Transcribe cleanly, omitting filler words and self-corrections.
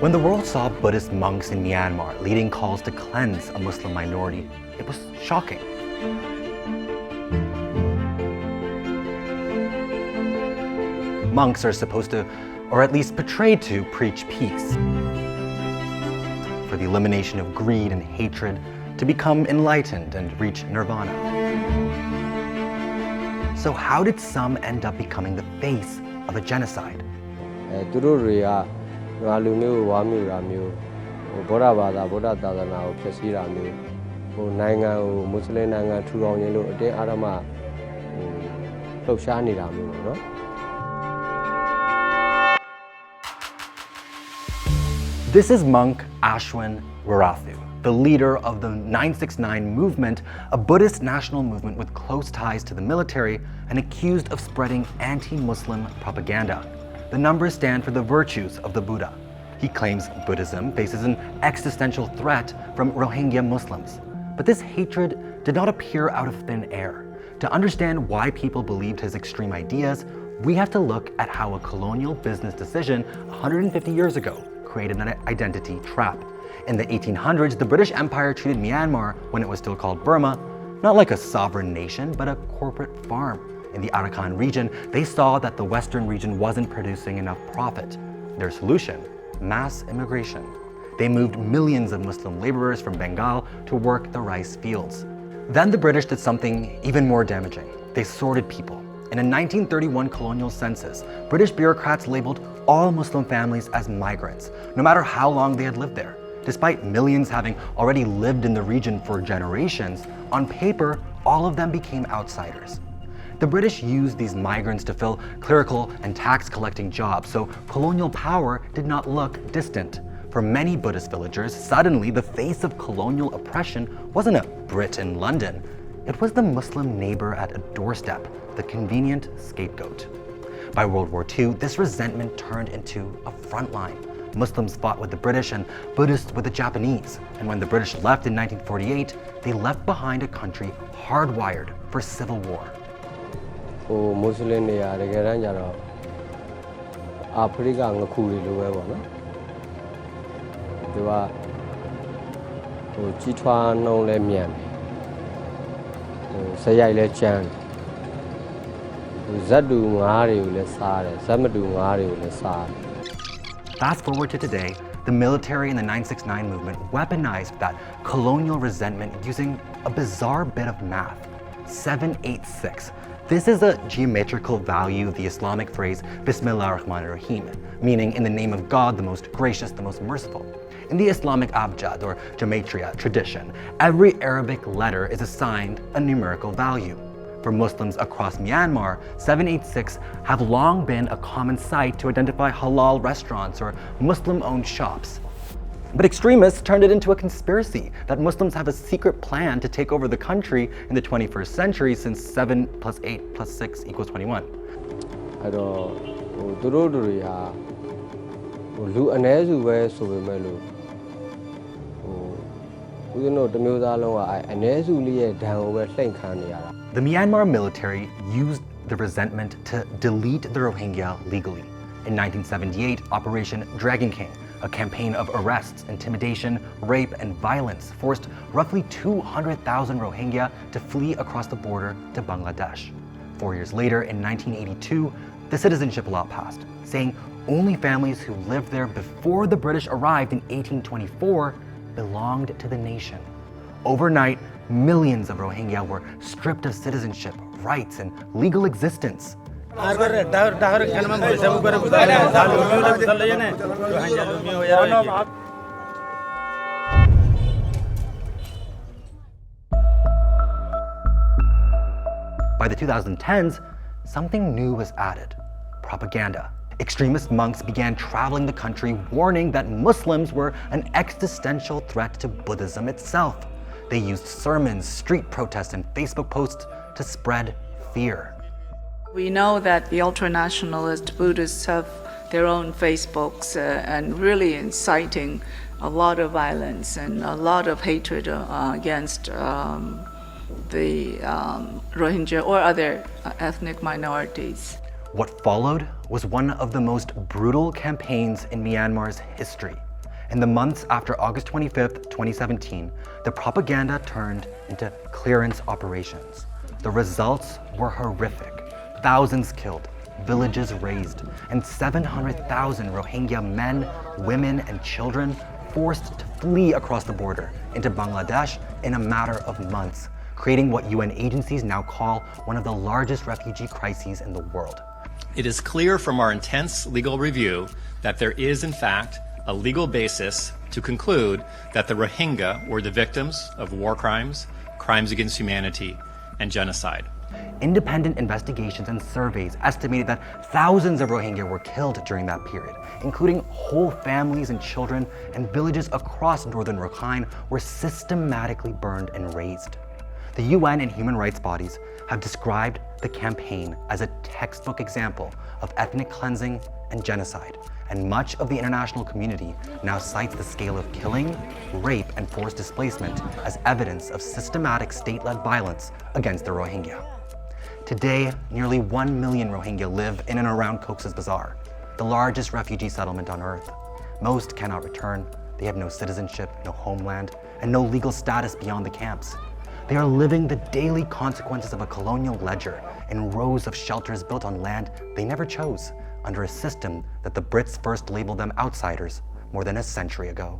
When the world saw Buddhist monks in Myanmar leading calls to cleanse a Muslim minority, it was shocking. Monks are supposed to, or at least portrayed to, preach peace, for the elimination of greed and hatred, to become enlightened and reach nirvana. So how did some end up becoming the face of a genocide? This is monk Ashwin Warathu, the leader of the 969 movement, a Buddhist national movement with close ties to the military and accused of spreading anti-Muslim propaganda. The numbers stand for the virtues of the Buddha. He claims Buddhism faces an existential threat from Rohingya Muslims. But this hatred did not appear out of thin air. To understand why people believed his extreme ideas, we have to look at how a colonial business decision 150 years ago created an identity trap. In the 1800s, the British Empire treated Myanmar, when it was still called Burma, not like a sovereign nation, but a corporate farm. In the Arakan region, they saw that the Western region wasn't producing enough profit. Their solution: mass immigration. They moved millions of Muslim laborers from Bengal to work the rice fields. Then the British did something even more damaging. They sorted people. In a 1931 colonial census, British bureaucrats labeled all Muslim families as migrants, no matter how long they had lived there. Despite millions having already lived in the region for generations, on paper, all of them became outsiders. The British used these migrants to fill clerical and tax-collecting jobs, so colonial power did not look distant. For many Buddhist villagers, suddenly the face of colonial oppression wasn't a Brit in London. It was the Muslim neighbor at a doorstep, the convenient scapegoat. By World War II, this resentment turned into a front line. Muslims fought with the British and Buddhists with the Japanese. And when the British left in 1948, they left behind a country hardwired for civil war. Muslim Fast forward to today, the military and the 969 movement weaponized that colonial resentment using a bizarre bit of math: 786. This is a geometrical value of the Islamic phrase Bismillah ar-Rahman ar-Rahim, meaning in the name of God, the most gracious, the most merciful. In the Islamic abjad or gematria tradition, every Arabic letter is assigned a numerical value. For Muslims across Myanmar, 786 have long been a common site to identify halal restaurants or Muslim-owned shops. But extremists turned it into a conspiracy that Muslims have a secret plan to take over the country in the 21st century, since 7 plus 8 plus 6 equals 21. The Myanmar military used the resentment to delete the Rohingya legally. In 1978, Operation Dragon King, a campaign of arrests, intimidation, rape, and violence, forced roughly 200,000 Rohingya to flee across the border to Bangladesh. 4 years later, in 1982, the citizenship law passed, saying only families who lived there before the British arrived in 1824 belonged to the nation. Overnight, millions of Rohingya were stripped of citizenship, rights, and legal existence. By the 2010s, something new was added: propaganda. Extremist monks began traveling the country warning that Muslims were an existential threat to Buddhism itself. They used sermons, street protests, and Facebook posts to spread fear. We know that the ultranationalist Buddhists have their own Facebooks and really inciting a lot of violence and a lot of hatred against the Rohingya or other ethnic minorities. What followed was one of the most brutal campaigns in Myanmar's history. In the months after August 25th, 2017, the propaganda turned into clearance operations. The results were horrific. Thousands killed, villages razed, and 700,000 Rohingya men, women, and children forced to flee across the border into Bangladesh in a matter of months, creating what UN agencies now call one of the largest refugee crises in the world. It is clear from our intense legal review that there is, in fact, a legal basis to conclude that the Rohingya were the victims of war crimes, crimes against humanity, and genocide. Independent investigations and surveys estimated that thousands of Rohingya were killed during that period, including whole families and children, and villages across northern Rakhine were systematically burned and razed. The UN and human rights bodies have described the campaign as a textbook example of ethnic cleansing and genocide, and much of the international community now cites the scale of killing, rape, and forced displacement as evidence of systematic state-led violence against the Rohingya. Today, nearly 1 million Rohingya live in and around Cox's Bazar, the largest refugee settlement on earth. Most cannot return. They have no citizenship, no homeland, and no legal status beyond the camps. They are living the daily consequences of a colonial ledger in rows of shelters built on land they never chose, under a system that the Brits first labeled them outsiders more than a century ago.